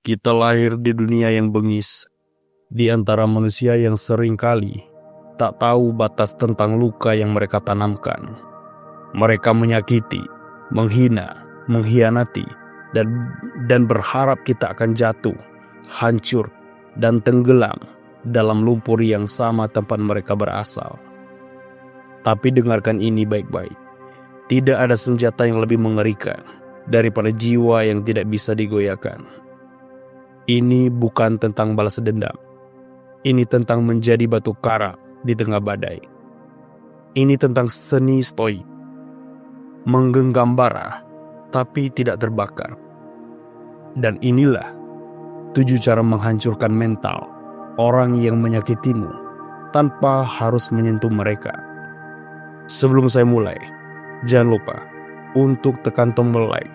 Kita lahir di dunia yang bengis, di antara manusia yang seringkali tak tahu batas tentang luka yang mereka tanamkan. Mereka menyakiti, menghina, mengkhianati, dan berharap kita akan jatuh, hancur, dan tenggelam dalam lumpur yang sama tempat mereka berasal. Tapi dengarkan ini baik-baik. Tidak ada senjata yang lebih mengerikan daripada jiwa yang tidak bisa digoyahkan. Ini bukan tentang balas dendam. Ini tentang menjadi batu karang di tengah badai. Ini tentang seni stoik. Menggenggam bara, tapi tidak terbakar. Dan inilah 7 cara menghancurkan mental orang yang menyakitimu tanpa harus menyentuh mereka. Sebelum saya mulai, jangan lupa untuk tekan tombol like,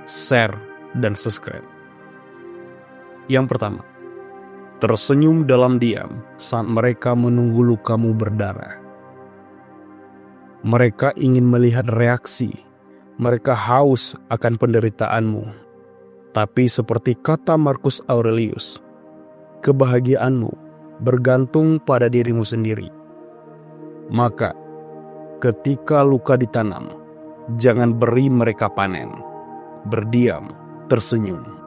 share, dan subscribe. Yang pertama, tersenyum dalam diam saat mereka menunggu lukamu berdarah. Mereka ingin melihat reaksi. Mereka haus akan penderitaanmu. Tapi seperti kata Marcus Aurelius, kebahagiaanmu bergantung pada dirimu sendiri. Maka, ketika luka ditanam, jangan beri mereka panen. Berdiam, tersenyum.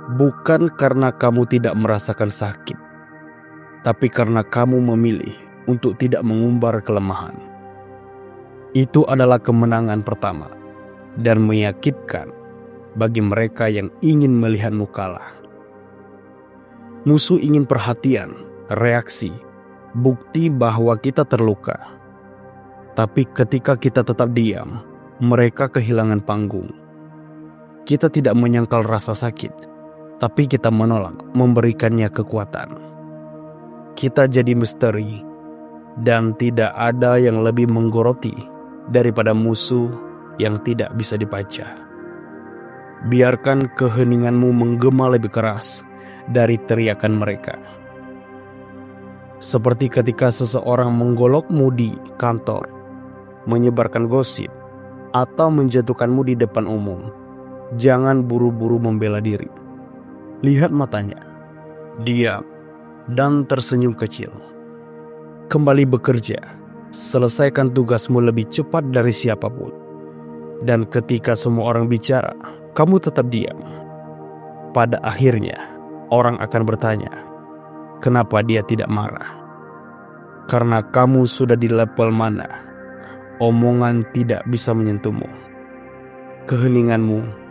Bukan karena kamu tidak merasakan sakit, tapi karena kamu memilih untuk tidak mengumbar kelemahan. Itu adalah kemenangan pertama dan menyakitkan bagi mereka yang ingin melihatmu kalah. Musuh ingin perhatian, reaksi, bukti bahwa kita terluka. Tapi ketika kita tetap diam, mereka kehilangan panggung. Kita tidak menyangkal rasa sakit, tapi kita menolak memberikannya kekuatan. Kita jadi misteri, dan tidak ada yang lebih menggoroti daripada musuh yang tidak bisa dibaca. Biarkan keheninganmu menggema lebih keras dari teriakan mereka. Seperti ketika seseorang menggolokmu di kantor, menyebarkan gosip, atau menjatuhkanmu di depan umum. Jangan buru-buru membela diri. Lihat matanya, diam, dan tersenyum kecil. Kembali bekerja, selesaikan tugasmu lebih cepat dari siapapun. Dan ketika semua orang bicara, kamu tetap diam. Pada akhirnya, orang akan bertanya, kenapa dia tidak marah? Karena kamu sudah di level mana, omongan tidak bisa menyentuhmu. Keheninganmu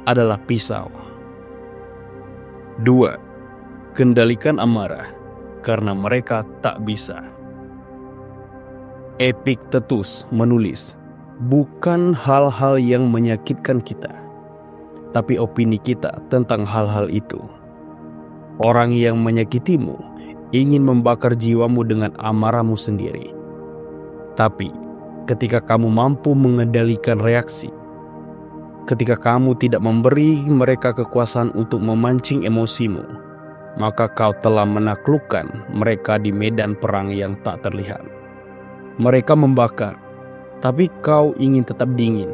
adalah pisau. 2. Kendalikan amarah karena mereka tak bisa. Epictetus menulis, bukan hal-hal yang menyakitkan kita, tapi opini kita tentang hal-hal itu. Orang yang menyakitimu ingin membakar jiwamu dengan amarahmu sendiri. Tapi ketika kamu mampu mengendalikan reaksi, ketika kamu tidak memberi mereka kekuasaan untuk memancing emosimu, maka kau telah menaklukkan mereka di medan perang yang tak terlihat. Mereka membakar, tapi kau ingin tetap dingin.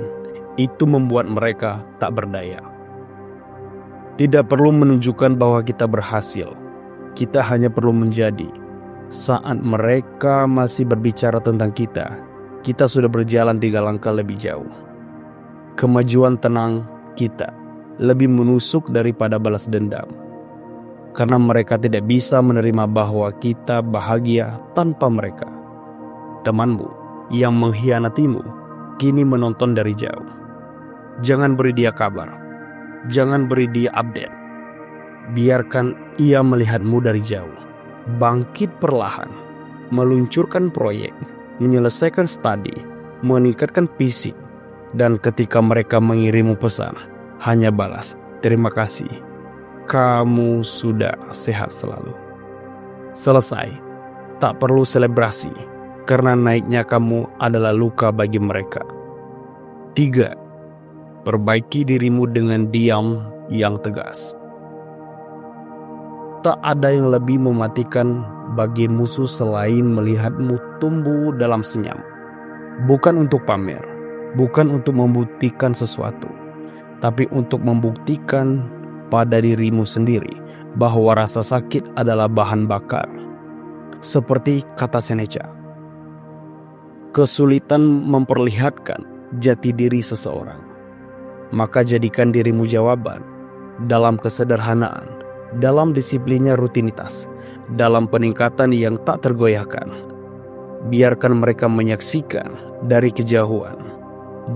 Itu membuat mereka tak berdaya. Tidak perlu menunjukkan bahwa kita berhasil. Kita hanya perlu menjadi. Saat mereka masih berbicara tentang kita sudah berjalan 3 langkah lebih jauh. Kemajuan tenang kita lebih menusuk daripada balas dendam. Karena mereka tidak bisa menerima bahwa kita bahagia tanpa mereka. Temanmu yang mengkhianatimu kini menonton dari jauh. Jangan beri dia kabar. Jangan beri dia update. Biarkan ia melihatmu dari jauh. Bangkit perlahan. Meluncurkan proyek. Menyelesaikan studi. Meningkatkan fisik. Dan ketika mereka mengirimu pesan, hanya balas, terima kasih. Kamu sudah sehat selalu. Selesai. Tak perlu selebrasi, karena naiknya kamu adalah luka bagi mereka. 3. Perbaiki dirimu dengan diam yang tegas. Tak ada yang lebih mematikan bagi musuh selain melihatmu tumbuh dalam senyum. Bukan untuk pamer. Bukan untuk membuktikan sesuatu, tapi untuk membuktikan pada dirimu sendiri bahwa rasa sakit adalah bahan bakar. Seperti kata Seneca, kesulitan memperlihatkan jati diri seseorang. Maka jadikan dirimu jawaban dalam kesederhanaan, dalam disiplinnya rutinitas, dalam peningkatan yang tak tergoyahkan. Biarkan mereka menyaksikan dari kejauhan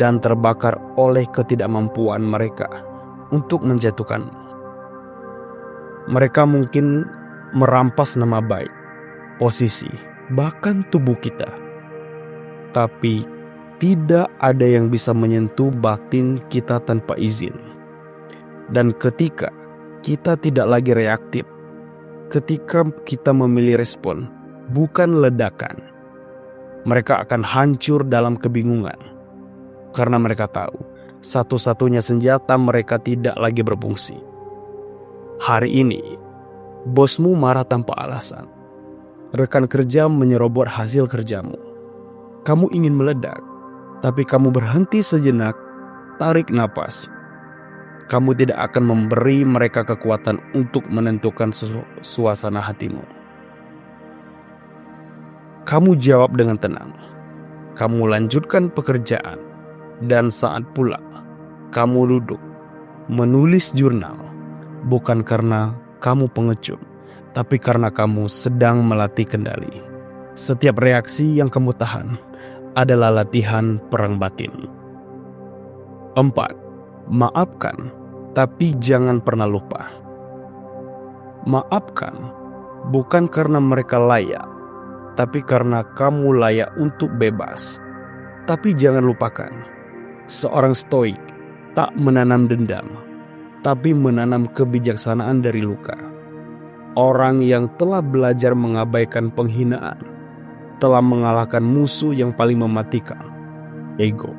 dan terbakar oleh ketidakmampuan mereka untuk menjatuhkanmu. Mereka mungkin merampas nama baik, posisi, bahkan tubuh kita. Tapi tidak ada yang bisa menyentuh batin kita tanpa izin. Dan ketika kita tidak lagi reaktif, ketika kita memilih respon, bukan ledakan, mereka akan hancur dalam kebingungan. Karena mereka tahu, satu-satunya senjata mereka tidak lagi berfungsi. Hari ini, bosmu marah tanpa alasan. Rekan kerja menyerobot hasil kerjamu. Kamu ingin meledak, tapi kamu berhenti sejenak, tarik napas. Kamu tidak akan memberi mereka kekuatan untuk menentukan suasana hatimu. Kamu jawab dengan tenang. Kamu lanjutkan pekerjaan. Dan saat pulang, kamu duduk, menulis jurnal. Bukan karena kamu pengecut, tapi karena kamu sedang melatih kendali. Setiap reaksi yang kamu tahan adalah latihan perang batin. 4. Maafkan, tapi jangan pernah lupa. Maafkan bukan karena mereka layak, tapi karena kamu layak untuk bebas. Tapi jangan lupakan, seorang stoik tak menanam dendam, tapi menanam kebijaksanaan dari luka. Orang yang telah belajar mengabaikan penghinaan telah mengalahkan musuh yang paling mematikan, ego.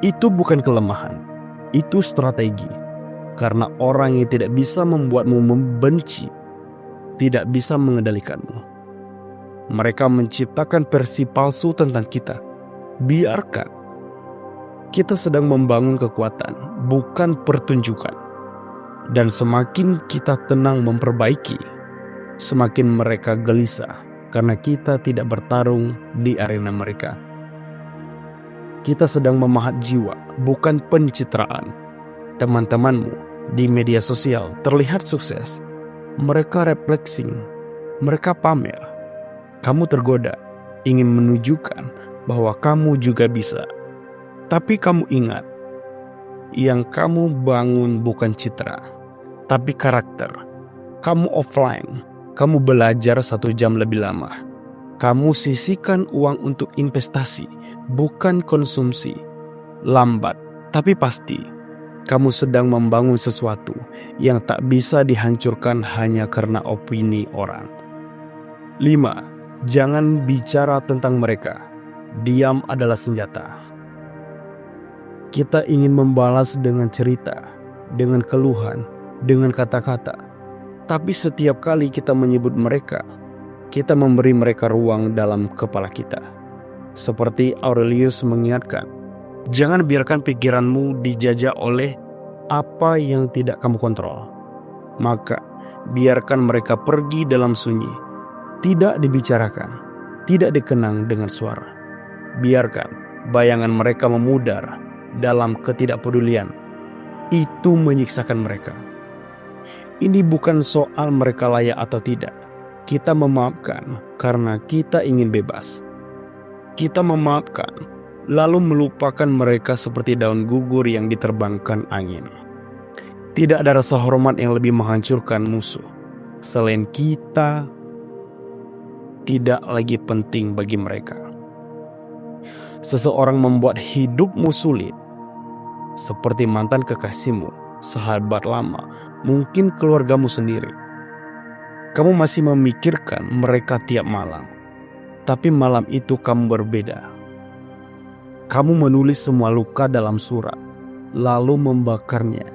Itu bukan kelemahan, itu strategi. Karena orang yang tidak bisa membuatmu membenci tidak bisa mengendalikanmu. Mereka menciptakan versi palsu tentang kita. Biarkan. Kita sedang membangun kekuatan, bukan pertunjukan. Dan semakin kita tenang memperbaiki, semakin mereka gelisah karena kita tidak bertarung di arena mereka. Kita sedang memahat jiwa, bukan pencitraan. Teman-temanmu di media sosial terlihat sukses. Mereka refleksing, mereka pamer. Kamu tergoda, ingin menunjukkan bahwa kamu juga bisa. Tapi kamu ingat, yang kamu bangun bukan citra, tapi karakter. Kamu offline, kamu belajar 1 jam lebih lama. Kamu sisihkan uang untuk investasi, bukan konsumsi. Lambat, tapi pasti. Kamu sedang membangun sesuatu yang tak bisa dihancurkan hanya karena opini orang. 5. Jangan bicara tentang mereka. Diam adalah senjata. Kita ingin membalas dengan cerita, dengan keluhan, dengan kata-kata. Tapi setiap kali kita menyebut mereka, kita memberi mereka ruang dalam kepala kita. Seperti Aurelius mengingatkan, jangan biarkan pikiranmu dijajah oleh apa yang tidak kamu kontrol. Maka biarkan mereka pergi dalam sunyi, tidak dibicarakan, tidak dikenang dengan suara. Biarkan bayangan mereka memudar dalam ketidakpedulian. Itu menyiksakan mereka. Ini bukan soal mereka layak atau tidak. Kita memaafkan karena kita ingin bebas. Kita memaafkan, lalu melupakan mereka seperti daun gugur yang diterbangkan angin. Tidak ada rasa hormat yang lebih menghancurkan musuh. Selain kita, tidak lagi penting bagi mereka. Seseorang membuat hidupmu sulit, seperti mantan kekasihmu, sahabat lama, mungkin keluargamu sendiri. Kamu masih memikirkan mereka tiap malam, tapi malam itu kamu berbeda. Kamu menulis semua luka dalam surat, lalu membakarnya.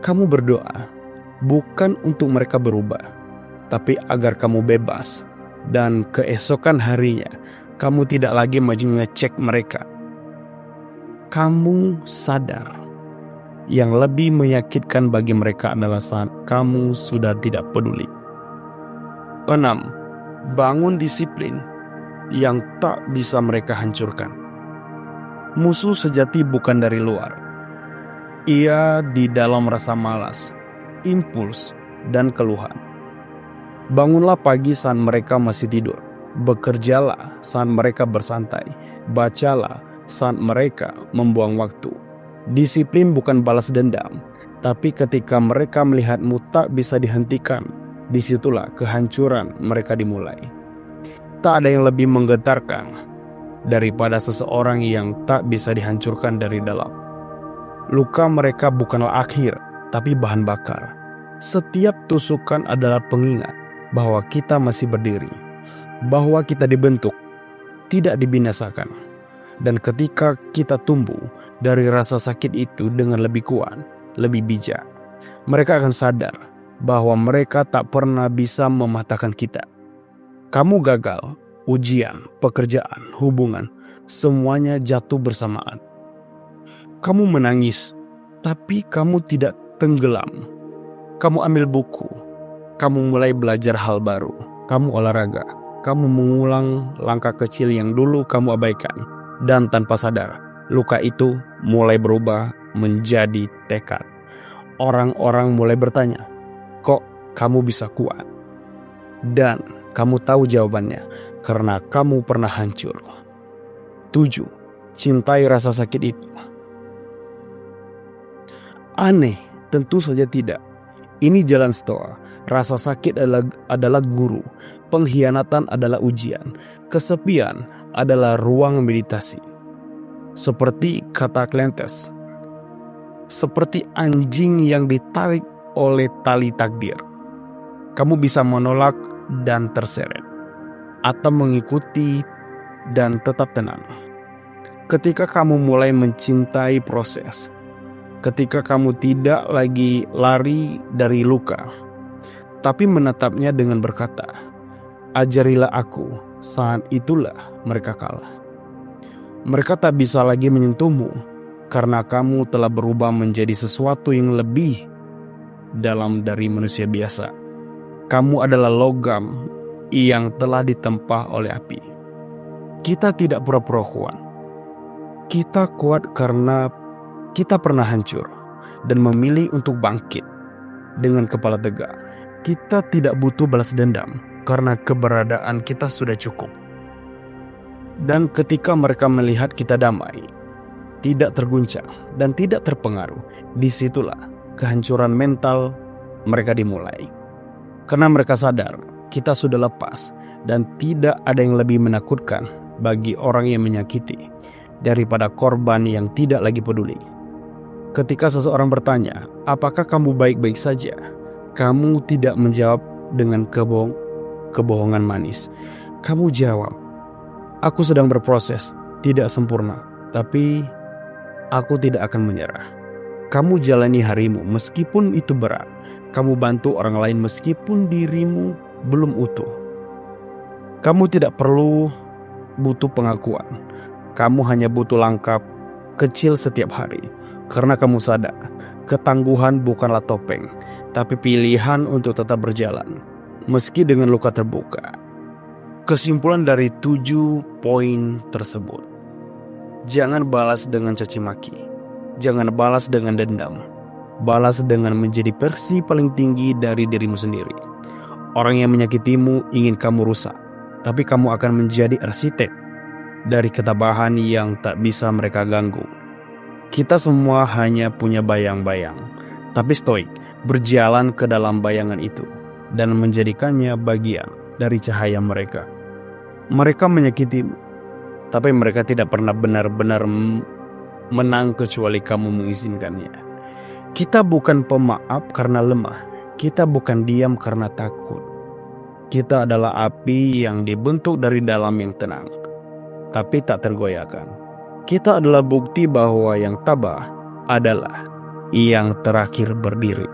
Kamu berdoa, bukan untuk mereka berubah, tapi agar kamu bebas. Dan keesokan harinya, kamu tidak lagi mengecek mereka. Kamu sadar, Yang lebih menyakitkan bagi mereka adalah saat kamu sudah tidak peduli. 6. Bangun disiplin yang tak bisa mereka hancurkan. Musuh sejati bukan dari luar. Ia di dalam rasa malas, impuls, dan keluhan. Bangunlah pagi saat mereka masih tidur. Bekerjalah saat mereka bersantai. Bacalah saat mereka membuang waktu. Disiplin bukan balas dendam, tapi ketika mereka melihatmu tak bisa dihentikan, disitulah kehancuran mereka dimulai. Tak ada yang lebih menggetarkan daripada seseorang yang tak bisa dihancurkan dari dalam. Luka mereka bukanlah akhir, tapi bahan bakar. Setiap tusukan adalah pengingat bahwa kita masih berdiri, bahwa kita dibentuk, tidak dibinasakan. Dan ketika kita tumbuh dari rasa sakit itu dengan lebih kuat, lebih bijak, mereka akan sadar bahwa mereka tak pernah bisa mematahkan kita. Kamu gagal, ujian, pekerjaan, hubungan, semuanya jatuh bersamaan. Kamu menangis, tapi kamu tidak tenggelam. Kamu ambil buku, kamu mulai belajar hal baru, kamu olahraga, kamu mengulang langkah kecil yang dulu kamu abaikan. Dan tanpa sadar, luka itu mulai berubah menjadi tekad. Orang-orang mulai bertanya, kok kamu bisa kuat? Dan kamu tahu jawabannya, karena kamu pernah hancur. 7. Cintai rasa sakit itu. Aneh, tentu saja tidak. Ini jalan Stoa. Rasa sakit adalah guru. Pengkhianatan adalah ujian. Kesepian adalah ruang meditasi. Seperti kata Cleanthes, seperti anjing yang ditarik oleh tali takdir. Kamu bisa menolak dan terseret, atau mengikuti dan tetap tenang. Ketika kamu mulai mencintai proses, ketika kamu tidak lagi lari dari luka, tapi menatapnya dengan berkata, ajarilah aku, saat itulah mereka kalah. Mereka tak bisa lagi menyentuhmu, karena kamu telah berubah menjadi sesuatu yang lebih dalam dari manusia biasa. Kamu adalah logam yang telah ditempa oleh api. Kita tidak pura-pura kuat. Kita kuat karena kita pernah hancur dan memilih untuk bangkit dengan kepala tegak. Kita tidak butuh balas dendam karena keberadaan kita sudah cukup. Dan ketika mereka melihat kita damai, tidak terguncang dan tidak terpengaruh, disitulah kehancuran mental mereka dimulai. Karena mereka sadar kita sudah lepas dan tidak ada yang lebih menakutkan bagi orang yang menyakiti daripada korban yang tidak lagi peduli. Ketika seseorang bertanya, apakah kamu baik-baik saja? Kamu tidak menjawab dengan kebohongan manis. Kamu jawab, aku sedang berproses, tidak sempurna, tapi aku tidak akan menyerah. Kamu jalani harimu meskipun itu berat. Kamu bantu orang lain meskipun dirimu belum utuh. Kamu tidak perlu butuh pengakuan. Kamu hanya butuh langkah kecil setiap hari. Karena kamu sadar, ketangguhan bukanlah topeng, tapi pilihan untuk tetap berjalan, meski dengan luka terbuka. Kesimpulan dari 7 poin tersebut. Jangan balas dengan caci maki. Jangan balas dengan dendam. Balas dengan menjadi versi paling tinggi dari dirimu sendiri. Orang yang menyakitimu ingin kamu rusak, tapi kamu akan menjadi arsitek dari ketabahan yang tak bisa mereka ganggu. Kita semua hanya punya bayang-bayang, tapi stoik berjalan ke dalam bayangan itu dan menjadikannya bagian dari cahaya mereka. Mereka menyakitimu, tapi mereka tidak pernah benar-benar menang kecuali kamu mengizinkannya. Kita bukan pemaaf karena lemah. Kita bukan diam karena takut. Kita adalah api yang dibentuk dari dalam yang tenang, tapi tak tergoyahkan. Kita adalah bukti bahwa yang tabah adalah yang terakhir berdiri.